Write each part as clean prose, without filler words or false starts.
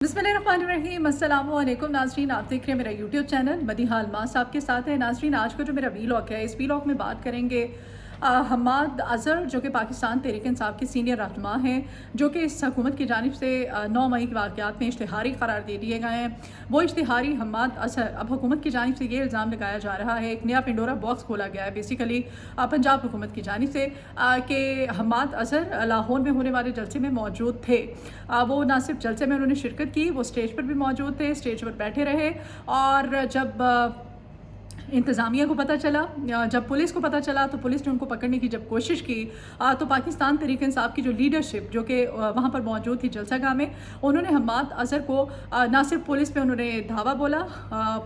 बिस्मिल्लाहिर्रहमानिर्रहीम, अस्सलाम वालेकुम नाज़रीन। आप देख रहे हैं मेरा यूट्यूब चैनल मदीहा अलमास आपके साथ है। नाज़रीन, आज का जो मेरा वीलॉग है, इस वीलॉग में बात करेंगे हम्माद अज़हर जो कि पाकिस्तान तहरीक इंसाफ के सीनियर रहनुमा हैं, जो कि इस हुकूमत की जानिब से 9 मई के वाक़यात में इश्तिहारी करार दे दिए गए हैं। वो इश्तिहारी हम्माद अज़हर, अब हुकूमत की जानिब से ये इल्ज़ाम लगाया जा रहा है, एक नया पिंडोरा बॉक्स खोला गया है बेसिकली पंजाब हुकूमत की जानिब से कि हम्माद अज़हर लाहौर में होने वाले जलसे में मौजूद थे। वो ना सिर्फ जलसे में उन्होंने शिरकत की, वो स्टेज पर भी मौजूद थे, स्टेज पर बैठे रहे। और जब इंतज़ामिया को पता चला, जब पुलिस को पता चला, तो पुलिस ने उनको पकड़ने की जब कोशिश की तो पाकिस्तान तहरीक इंसाफ की जो लीडरशिप जो कि वहाँ पर मौजूद थी जलसागाह में, उन्होंने हम्माद अज़हर को ना सिर्फ पुलिस पे उन्होंने धावा बोला,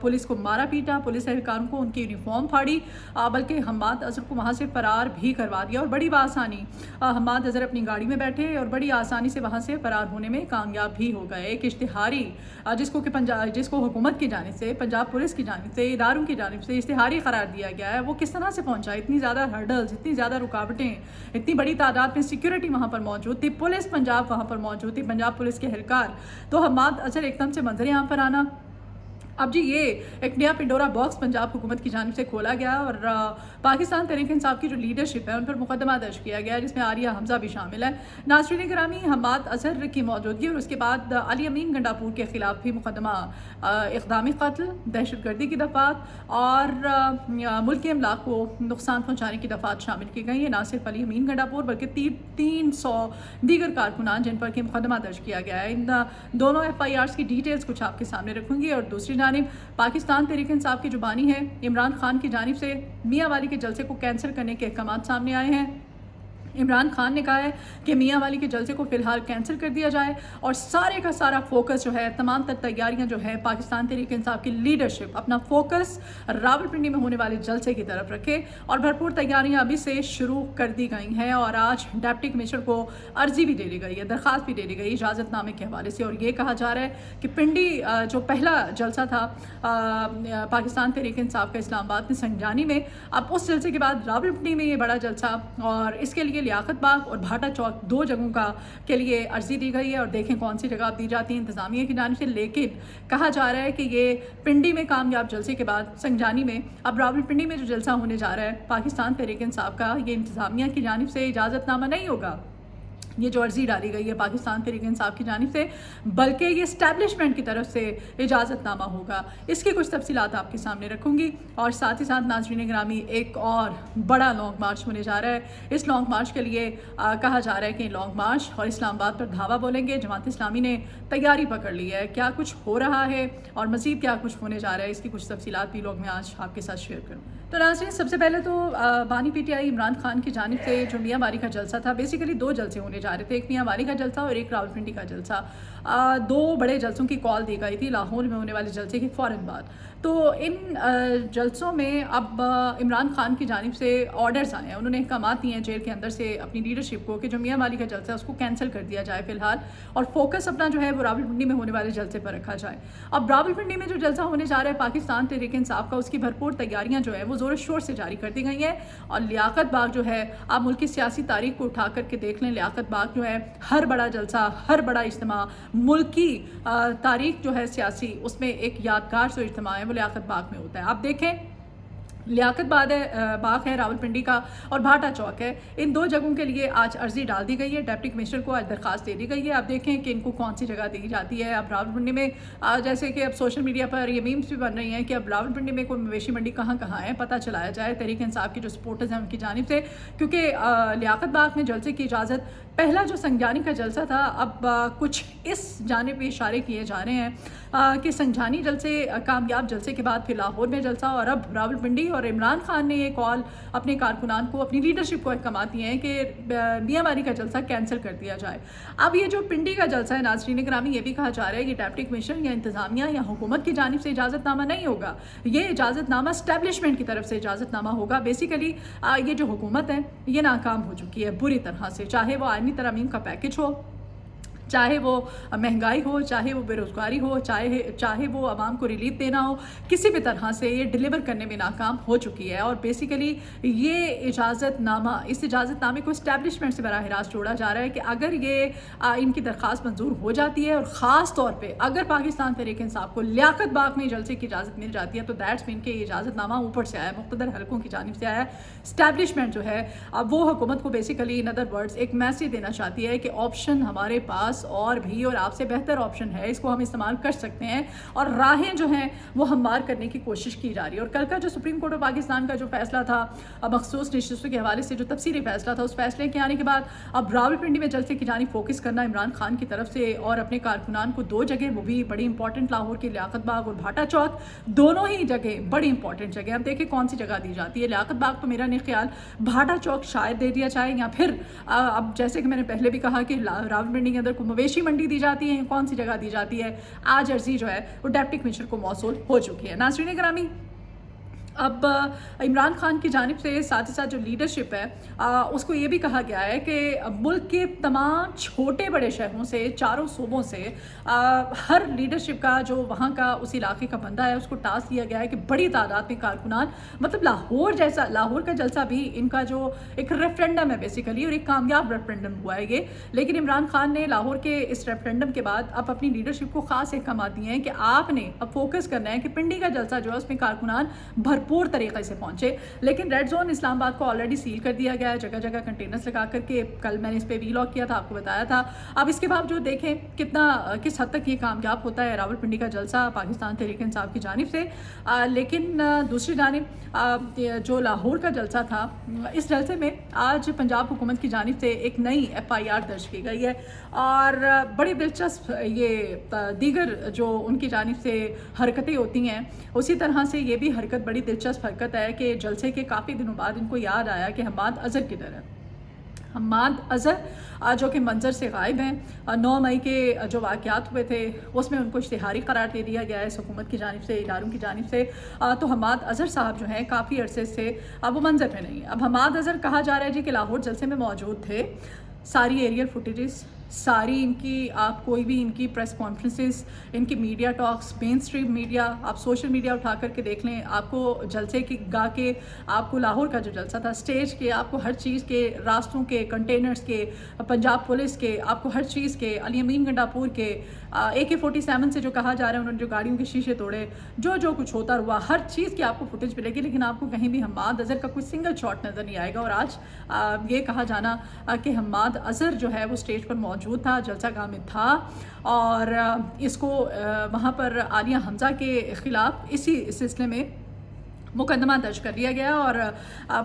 पुलिस को मारा पीटा, पुलिस एहलकारों को उनकी यूनिफॉर्म फाड़ी, बल्कि हम्माद अज़हर को वहाँ से फरार भी करवा दिया। और बड़ी आसानी हम्माद अज़हर अपनी गाड़ी में बैठे और बड़ी आसानी से वहाँ से फरार होने में कामयाब भी हो गए। एक इश्तिहारी जिसको हुकूमत की जानिब से, पंजाब पुलिस की जानिब से, इदारों की जानिब से इश्तिहारी करार दिया गया है, वो किस तरह से पहुंचा। इतनी ज़्यादा हर्डल्स, इतनी ज़्यादा रुकावटें, इतनी बड़ी तादाद में सिक्योरिटी वहाँ पर मौजूद थी, पुलिस पंजाब वहाँ पर मौजूद थी, पंजाब पुलिस के एहलकार। तो हम्माद अज़हर एकदम से मंजर यहाँ पर आना। अब जी ये एक नया पिंडोरा बॉक्स पंजाब हुकूमत की जानिब से खोला गया और पाकिस्तान तहरीक इंसाफ की जो लीडरशिप है उन पर मुकदमा दर्ज किया गया है, जिसमें आरिया हमजा भी शामिल है। नाज़रीन गिरामी, हम्माद अज़हर की मौजूदगी और उसके बाद अली अमीन गंडापुर के ख़िलाफ़ भी मुकदमा इक़दामी कत्ल, दहशतगर्दी की दफ़ात और मुल्की अमलाक को नुकसान पहुँचाने की दफ़ात शामिल की गई हैं। ना सिर्फ अली अमीन गंडापुर बल्कि 300 दीगर कारकुनान जिन पर कि मुकदमा दर्ज किया गया है। इन दोनों FIRs की डिटेल्स कुछ आपके सामने रखूँगी। और दूसरी जानिब पाकिस्तान तहरीक इंसाफ की जो बानी है इमरान खान की जानिब से मियाँ वाली के जलसे को कैंसिल करने के अहकाम सामने आए हैं। इमरान खान ने कहा है कि मियाँ वाली के जलसे को फ़िलहाल कैंसिल कर दिया जाए और सारे का सारा फोकस जो है, तमाम तर तैयारियाँ जो है, पाकिस्तान तहरीक इंसाफ की लीडरशिप अपना फोकस रावलपिंडी में होने वाले जलसे की तरफ रखे। और भरपूर तैयारियाँ अभी से शुरू कर दी गई हैं और आज डिप्टी कमिश्नर को अर्जी भी दे दी गई है, दरख्वास्त भी दे दी गई इजाज़तनामे के हवाले से। और ये कहा जा रहा है कि पिंडी जो पहला जलसा था पाकिस्तान तहरीक इंसाफ का इस्लामाबाद में संजानी में, अब उस जलसे के बाद रावलपिंडी में ये बड़ा जलसा, और इसके लिए लियाकत बाग और भाटा चौक 2 जगहों के लिए अर्जी दी गई है। और देखें कौन सी जगह दी जाती है इंतज़ामिया की जानिब से। लेकिन कहा जा रहा है कि ये पिंडी में कामयाब जलसे के बाद संजानी में, अब रावलपिंडी में जो जलसा होने जा रहा है पाकिस्तान तहरीक इंसाफ का, ये इंतज़ामिया की जानिब से इजाज़तनामा नहीं होगा, ये जो अर्जी डाली गई है पाकिस्तान तहरीक इंसाफ की जानिब से, बल्कि ये इस्टेब्लिशमेंट की तरफ से इजाज़तनामा होगा। इसकी कुछ तफसीलात आपके सामने रखूँगी। और साथ ही साथ नाज़रीन गिरामी, एक और बड़ा लॉन्ग मार्च होने जा रहा है। इस लॉन्ग मार्च के लिए कहा जा रहा है कि लॉन्ग मार्च और इस्लामाबाद पर धावा बोलेंगे। जमात इस्लामी ने तैयारी पकड़ ली है। क्या कुछ हो रहा है और मज़ीद क्या कुछ होने जा रहा है, इसकी कुछ तफसीलात भी लोग मैं आज आपके साथ शेयर करूँ। तो नाज़रीन, सबसे पहले तो बानी PTI इमरान खान की जानिब से जो मियाँ वाली का जलसा था, बेसिकली 2 जलसे होने जा रहे थे, एक मियाँ वाली का जलसा और एक रावलपिंडी का जलसा। 2 बड़े जलसों की कॉल दी गई थी लाहौर में होने वाले जलसे के फ़ौरन बाद। तो इन जलसों में अब इमरान खान की जानिब से ऑर्डर्स आए हैं, उन्होंने अहकाम दिए हैं जेल के अंदर से अपनी लीडरशिप को कि जो मियाँ वाली का जलसा है उसको कैंसिल कर दिया जाए फ़िलहाल, और फोकस अपना जो है वो रावलपिंडी में होने वाले जलसे पर रखा जाए। अब रावलपिंडी में जो जलसा होने जा रहा है पाकिस्तान तहरीक इंसाफ का, उसकी भरपूर तैयारियाँ जो है वो ज़ोर शोर से जारी कर दी गई हैं। और लियाकत बाग जो है, आप मुल्क की सियासी तारीख को उठा करके देख लें, लियाकत बाग जो है हर बड़ा जलसा, हर बड़ा इज्तिमा, मुल्क की तारीख जो है सियासी, उसमें एक यादगार जो इज्तिमा है वो लियाकत बाग में होता है। आप देखें, लियाकत बाग है रावलपिंडी का और भाटा चौक है। इन 2 जगहों के लिए आज अर्जी डाल दी गई है, डिप्टी कमिश्नर को आज दरख्वास्त दे दी गई है। आप देखें कि इनको कौन सी जगह दी जाती है। अब रावलपिंडी में जैसे कि अब सोशल मीडिया पर ये मीम्स भी बन रही हैं कि अब रावलपिंडी में कोई मवेशी मंडी कहाँ कहाँ है, पता चलाया जाए तहरीक इंसाफ के जो सपोर्टर्स हैं उनकी जानिब से। क्योंकि लियाकत बाग में जलसे की इजाज़त, पहला जो संजानी का जलसा था, अब कुछ इस जानिब पे इशारे किए जा रहे हैं कि संजानी जलसे कामयाब जलसे के बाद फिर लाहौर में जलसा, और अब रावलपिंडी। और इमरान खान ने ये कॉल अपने कारकुनान को, अपनी लीडरशिप को अहकाम दिए हैं कि मियाँ वाली का जलसा कैंसिल कर दिया जाए। अब ये जो पिंडी का जलसा है नाज़रीन ग्रामी, ये भी कहा जा रहा है कि डिप्टी कमिश्नर या इंतज़ामिया या हुकूमत की जानिब से इजाज़तनामा नहीं होगा, ये इजाज़तनामा इस्टेब्लिशमेंट की तरफ से इजाज़तनामा होगा। बेसिकली ये जो हुकूमत है ये नाकाम हो चुकी है बुरी तरह से, चाहे वो आइनी तरमीम का पैकेज हो, چاہے وہ مہنگائی ہو، چاہے وہ بیروزگاری ہو، چاہے وہ عوام کو ریلیف دینا ہو، کسی بھی طرح سے یہ ڈیلیور کرنے میں ناکام ہو چکی ہے. اور بیسیکلی یہ اجازت نامہ، اس اجازت نامے کو اسٹیبلشمنٹ سے براہ راست جوڑا جا رہا ہے کہ اگر یہ ان کی درخواست منظور ہو جاتی ہے، اور خاص طور پہ اگر پاکستان تحریک انصاف کو لیاقت باغ میں جلسے کی اجازت مل جاتی ہے، تو دیٹس مین کہ یہ اجازت نامہ اوپر سے آیا ہے، مقتدر حلقوں کی جانب سے آیا ہے. اسٹیبلشمنٹ جو ہے اب وہ حکومت کو بیسیکلی ان ادر ورڈز ایک میسیج دینا چاہتی ہے کہ آپشن ہمارے پاس اور بھی اور آپ سے بہتر آپشن ہے، اس کو ہم استعمال کر سکتے ہیں، اور راہیں جو ہیں وہ ہموار کرنے کی کوشش کی جا رہی ہے. اور کل کا جو سپریم کورٹ آف پاکستان کا جو فیصلہ تھا مخصوص نشستوں کے حوالے سے، جو تفصیلی فیصلہ تھا، اس فیصلے کے آنے کے بعد اب راولپنڈی میں جلسے کی جانب فوکس کرنا عمران خان کی طرف سے، اور اپنے کارکنان کو 2 جگہ، وہ بھی بڑی امپورٹنٹ، لاہور کی لیاقت باغ اور بھاٹا چوک، دونوں ہی جگہ بڑی امپورٹنٹ جگہ. اب دیکھیں کون سی جگہ دی جاتی ہے. لیاقت باغ تو میرا نہیں خیال، بھاٹا چوک شاید دے دیا جائے، یا پھر اب جیسے کہ میں نے پہلے بھی کہا کہ راولپنڈی کے اندر کوئی مویشی منڈی دی جاتی ہے، کون سی جگہ دی جاتی ہے. آج عرضی جو ہے وہ ڈپٹی کمشنر کو موصول ہو چکی ہے. ناظرین گرامی، اب عمران خان کی جانب سے ساتھ ہی ساتھ جو لیڈرشپ ہے اس کو یہ بھی کہا گیا ہے کہ ملک کے تمام چھوٹے بڑے شہروں سے، چاروں صوبوں سے ہر لیڈرشپ کا جو وہاں کا اس علاقے کا بندہ ہے، اس کو ٹاسک دیا گیا ہے کہ بڑی تعداد میں کارکنان، مطلب لاہور کا جلسہ بھی ان کا جو ایک ریفرینڈم ہے بیسیکلی، اور ایک کامیاب ریفرینڈم ہوا ہے یہ. لیکن عمران خان نے لاہور کے اس ریفرینڈم کے بعد اب اپنی لیڈرشپ کو خاص احکامات دیے ہیں کہ آپ نے اب فوکس کرنا ہے کہ پنڈی کا جلسہ جو ہے اس میں کارکنان بھرپور طریقے سے پہنچے. لیکن ریڈ زون اسلام آباد کو آلریڈی سیل کر دیا گیا ہے، جگہ جگہ کنٹینرز لگا کر کے. کل میں نے اس پہ وی لاگ کیا تھا، آپ کو بتایا تھا. اب اس کے باوجود دیکھیں کس حد تک یہ کامیاب ہوتا ہے راولپنڈی کا جلسہ پاکستان تحریک انصاف کی جانب سے. لیکن دوسری جانب جو لاہور کا جلسہ تھا، اس جلسے میں آج پنجاب حکومت کی جانب سے ایک نئی FIR درج کی گئی ہے، اور بڑی دلچسپ یہ دیگر جو ان کی جانب سے حرکتیں ہوتی ہیں، اسی طرح سے یہ بھی حرکت بڑی دلچسپ حرکت ہے کہ جلسے کے کافی دنوں بعد ان کو یاد آیا کہ حماد اظہر کدھر ہے. حماد اظہر جو کہ منظر سے غائب ہیں. 9 مئی کے جو واقعات ہوئے تھے اس میں ان کو اشتہاری قرار دے دیا گیا ہے اس حکومت کی جانب سے، اداروں کی جانب سے. تو حماد اظہر صاحب جو ہیں کافی عرصے سے اب وہ منظر پہ نہیں. اب حماد اظہر کہا جا رہا ہے جی کہ لاہور جلسے میں موجود تھے. ساری ایریل فوٹیجز، ساری ان کی، آپ کوئی بھی ان کی پریس کانفرنسز، ان کی میڈیا ٹاکس، مین اسٹریم میڈیا، آپ سوشل میڈیا اٹھا کر کے دیکھ لیں، آپ کو جلسے کی گاہ کے، آپ کو لاہور کا جو جلسہ تھا اسٹیج کے، آپ کو ہر چیز کے، راستوں کے، کنٹینرز کے، پنجاب پولیس کے، آپ کو ہر چیز کے، علی امین گنڈاپور کے، AK-47 سے جو کہا جا رہا ہے انہوں نے جو گاڑیوں کے شیشے توڑے، جو کچھ ہوتا ہوا، ہر چیز کی آپ کو فوٹیج ملے گی. لیکن آپ کو کہیں بھی حماد اظہر کا کوئی سنگل شاٹ نظر نہیں آئے گا. اور آج یہ کہا جانا کہ حماد اظہر جو ہے وہ اسٹیج پر موجود تھا، جلسہ گاہ میں تھا، اور اس کو وہاں پر عالیہ حمزہ کے خلاف اسی سلسلے میں مقدمہ درج کر لیا گیا. اور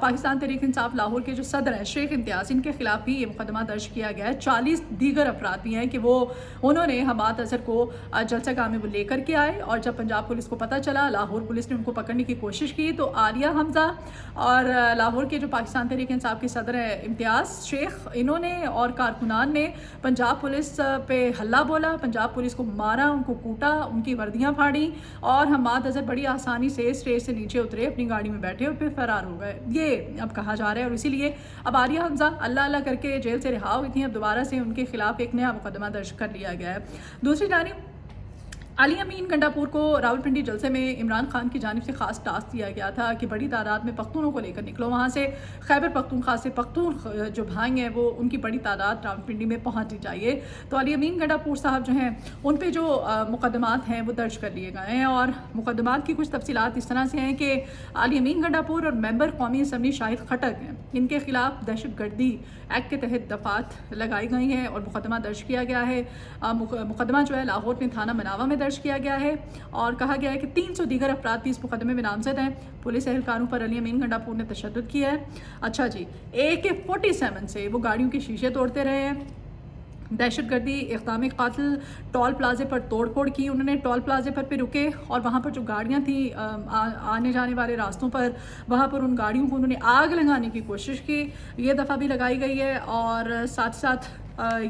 پاکستان تحریک انصاف لاہور کے جو صدر ہیں شیخ امتیاز، ان کے خلاف بھی یہ مقدمہ درج کیا گیا ہے. 40 دیگر افراد بھی ہیں کہ انہوں نے حماد اظہر کو جلسہ گاہ میں وہ لے کر کے آئے، اور جب پنجاب پولیس کو پتہ چلا، لاہور پولیس نے ان کو پکڑنے کی کوشش کی، تو عالیہ حمزہ اور لاہور کے جو پاکستان تحریک انصاف کے صدر ہیں امتیاز شیخ، انہوں نے اور کارکنان نے پنجاب پولیس پہ ہلہ بولا، پنجاب پولیس کو مارا، ان کو کوٹا، ان کی وردیاں پھاڑی، اور حماد اظہر بڑی آسانی سے اسٹیج سے نیچے اترے، اپنی گاڑی میں بیٹھے اور پھر فرار ہو گئے. یہ اب کہا جا رہا ہے. اور اسی لیے اب عالیہ حمزہ اللہ کر کے جیل سے رہا ہوئی تھیں، اب دوبارہ سے ان کے خلاف ایک نیا مقدمہ درج کر لیا گیا ہے. دوسری جانب علی امین گنڈاپور کو راولپنڈی جلسے میں عمران خان کی جانب سے خاص ٹاسک دیا گیا تھا کہ بڑی تعداد میں پختونوں کو لے کر نکلو، وہاں سے خیبر پختونخوا سے پختون جو بھائی ہیں وہ ان کی بڑی تعداد راولپنڈی میں پہنچنی چاہیے. تو علی امین گنڈاپور صاحب جو ہیں ان پہ جو مقدمات ہیں وہ درج کر لیے گئے ہیں، اور مقدمات کی کچھ تفصیلات اس طرح سے ہیں کہ علی امین گنڈاپور اور ممبر قومی اسمبلی شاہد خٹک ہیں، ان کے خلاف دہشت گردی ایکٹ کے تحت دفعات لگائی گئی ہیں اور مقدمہ درج کیا گیا ہے. مقدمہ جو ہے لاہور میں تھانہ مناوا میں درج کیا گیا ہے، اور کہا گیا ہے کہ 300 دیگر افراد بھی اس مقدمے میں نامزد ہیں. پولیس اہلکاروں پر علی امین گنڈاپور نے تشدد کیا ہے. اچھا جی، AK-47 سے وہ گاڑیوں کے شیشے توڑتے رہے ہیں. دہشت گردی اقدام قاتل، ٹول پلازے پر توڑ پھوڑ کی انہوں نے، ٹول پلازے پر رکے، اور وہاں پر جو گاڑیاں تھیں آنے جانے والے راستوں پر، وہاں پر ان گاڑیوں کو انہوں نے آگ لگانے کی کوشش کی. یہ دفعہ بھی لگائی گئی ہے. اور ساتھ ساتھ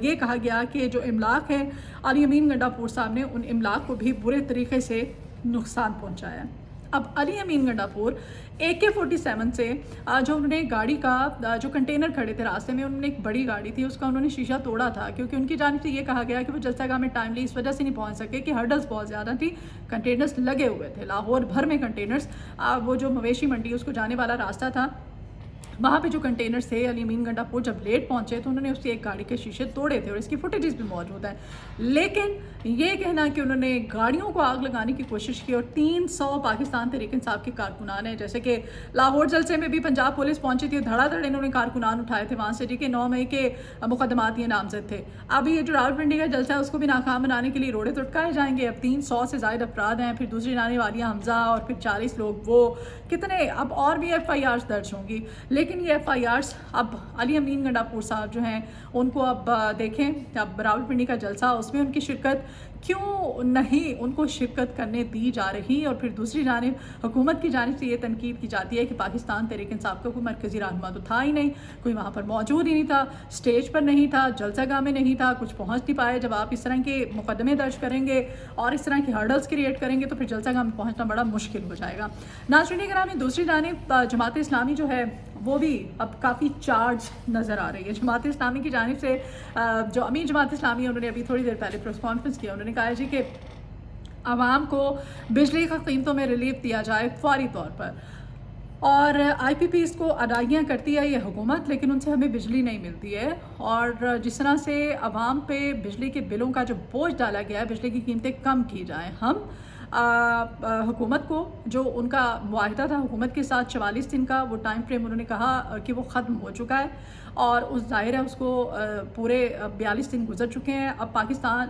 یہ کہا گیا کہ جو املاک ہے علی امین گنڈاپور صاحب نے ان املاک کو بھی برے طریقے سے نقصان پہنچایا ہے. अब अली अमीन गंडापुर AK-47 से जो उन्होंने गाड़ी का जो कंटेनर खड़े थे रास्ते में, उन्होंने एक बड़ी गाड़ी थी उसका उन्होंने शीशा तोड़ा था, क्योंकि उनकी जानिब से ये कहा गया कि वो जलसागाह में टाइमली इस वजह से नहीं पहुंच सके कि हर्डल्स बहुत ज़्यादा थी, कंटेनर्स लगे हुए थे लाहौर भर में कंटेनर्स। वो जो मवेशी मंडी उसको जाने वाला रास्ता था, वहाँ पे जो कंटेनर्स थे, अली अमीन गंडापुर जब लेट पहुँचे तो उन्होंने उसकी एक गाड़ी के शीशे तोड़े थे और इसकी फुटेजेस भी मौजूद है। लेकिन ये कहना कि उन्होंने गाड़ियों को आग लगाने की कोशिश की और 300 पाकिस्तान तहरीक इंसाफ के कारकुनान हैं, जैसे कि लाहौर जलसे में भी पंजाब पुलिस पहुंची थी, धड़ाधड़ इन्होंने कारकुनान उठाए थे वहाँ से, जी के 9 मई के मुकदमात ये नामजद थे। अभी ये जो रावलपिंडी का जलसा है उसको भी नाकाम बनाने के लिए रोड़े तुटकाए जाएंगे। अब 300 से ज़ायद अफराद हैं, फिर दूसरी जाने वाली हमजा और फिर 40 लोग, वो कितने, अब और भी FIRs दर्ज होंगी। लेकिन ये FIRs अब अली अमीन गंडापुर साहब जो हैं उनको अब देखें, अब रावलपिंडी का जलसा उसमें उनकी शिरकत क्यों नहीं उनको शिरकत करने दी जा रही, और फिर दूसरी जानिब हुकूमत की जानिब से ये तनकीद की जाती है कि पाकिस्तान तहरीक इंसाफ का कोई मरकज़ी रहनुमा तो था ही नहीं, कोई वहाँ पर मौजूद ही नहीं था, स्टेज पर नहीं था, जलसागाह में नहीं था, कुछ पहुँच नहीं पाए। जब आप इस तरह के मुकदमे दर्ज करेंगे और इस तरह की हर्डल्स क्रिएट करेंगे तो फिर जलसागाह में पहुँचना बड़ा मुश्किल हो जाएगा। नाज़रीन किराम, दूसरी जानिब जमात इस्लामी जो है वो भी अब काफ़ी चार्ज नज़र आ रही है। जमात इस्लामी की जानिब से जो अमीर जमात इस्लामी है उन्होंने अभी थोड़ी देर पहले प्रेस कॉन्फ्रेंस किया, उन्होंने कहा है जी कि आवाम को बिजली का कीमतों में रिलीफ दिया जाए फौरी तौर पर, और IPPs को अदायगियाँ करती है ये हुकूमत, लेकिन उनसे हमें बिजली नहीं मिलती है। और जिस तरह से आवाम पे बिजली के बिलों का जो बोझ डाला गया है, बिजली की कीमतें कम की जाएँ। हम हुकूमत को जो उनका मुआहिदा था हुकूमत के साथ 44 दिन का, वो टाइम फ्रेम उन्होंने कहा कि वो ख़त्म हो चुका है और उस ज़ाहिर है उसको पूरे 42 दिन गुजर चुके हैं। अब पाकिस्तान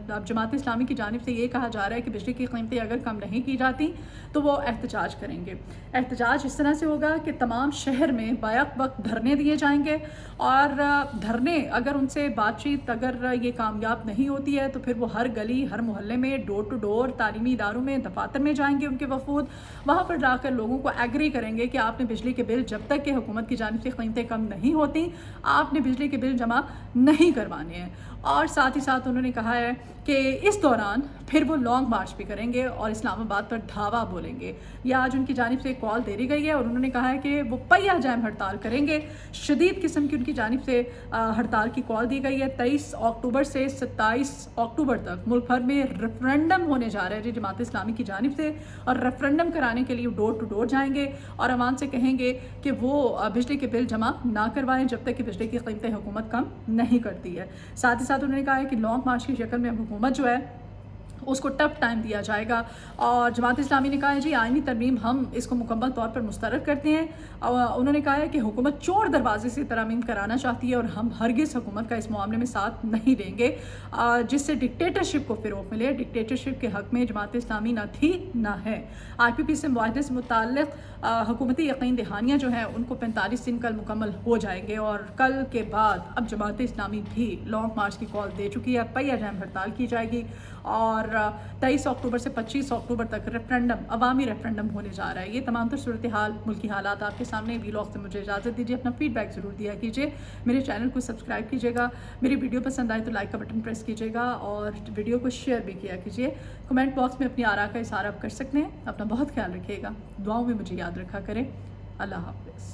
अब जमात इस्लामी की जानिब से ये कहा जा रहा है कि बिजली की कीमतें अगर कम नहीं की जाती तो वो एहतजाज करेंगे। एहतजाज इस तरह से होगा कि तमाम शहर में बैक वक्त धरने दिए जाएंगे, और धरने अगर उनसे बातचीत अगर ये कामयाब नहीं होती है तो फिर वो हर गली हर मोहल्ले में डोर टू डोर तालीमी इदारों में दफातर में जाएंगे उनके वफूद, वहाँ पर जाकर लोगों को एग्री करेंगे कि आपने बिजली के बिल जब तक कि हुकूमत की जानिब से कीमतें कम नहीं होती आपने बिजली के बिल जमा नहीं करवाने हैं। और साथ ही साथ उन्होंने कहा है कि इस दौरान फिर वो लॉन्ग मार्च भी करेंगे और इस्लामाबाद पर धावा बोलेंगे। यह आज उनकी जानिब से कॉल दे दी गई है और उन्होंने कहा है कि वो पहिया जैम हड़ताल करेंगे। शदीद किस्म की उनकी जानिब से हड़ताल की कॉल दी गई है। 23 अक्टूबर से 27 अक्टूबर तक मुल्क भर में रेफरेंडम होने जा रहे हैं जमात इस्लामी की जानिब से, और रेफरेंडम कराने के लिए डोर टू डोर जाएंगे और आवाम से कहेंगे कि वो बिजली के बिल जमा ना करवाएं जब तक कि बिजली की कीमतें हुकूमत कम नहीं करती है। साथ ही साथ उन्होंने कहा है कि लॉन्ग मार्च की शक्ल में हुकूमत जो है उसको टफ टाइम दिया जाएगा। और जमात इस्लामी ने कहा है जी आइनी तरमीम हम इसको मुकम्मल तौर पर मुस्तरद करते हैं। और उन्होंने कहा है कि हुकूमत चोर दरवाजे से तरमीम कराना चाहती है और हम हरगिज़ हुकूमत का इस मामले में साथ नहीं देंगे जिससे डिक्टेटरशिप को फ़रोग़ मिले। डिक्टेटरशिप के हक़ में जमात इस्लामी ना थी ना है। IPP से मुआहदे से मुताल्लिक़ हुकूमती यकीन दहानियाँ जो हैं उनको 45 दिन कल मुकम्मल हो जाएंगे, और कल के बाद अब जमात इस्लामी भी लॉन्ग मार्च की कॉल दे चुकी है। पहिया जैम हड़ताल की जाएगी और 23 अक्टूबर से 25 अक्टूबर तक रेफरेंडम, अवामी रेफरेंडम होने जा रहा है। ये तमाम तर सूरत हाल, मुल्की हालात आपके सामने। वीलॉग से मुझे इजाज़त दीजिए, अपना फीडबैक ज़रूर दिया कीजिए, मेरे चैनल को सब्सक्राइब कीजिएगा, मेरी वीडियो पसंद आए तो लाइक का बटन प्रेस कीजिएगा और वीडियो को शेयर भी किया कीजिए। कमेंट बॉक्स में अपनी आरा का इज़हार आप कर सकते हैं। अपना बहुत ख्याल रखिएगा, दुआओं में मुझे याद रखा करें। अल्लाह हाफ़िज़।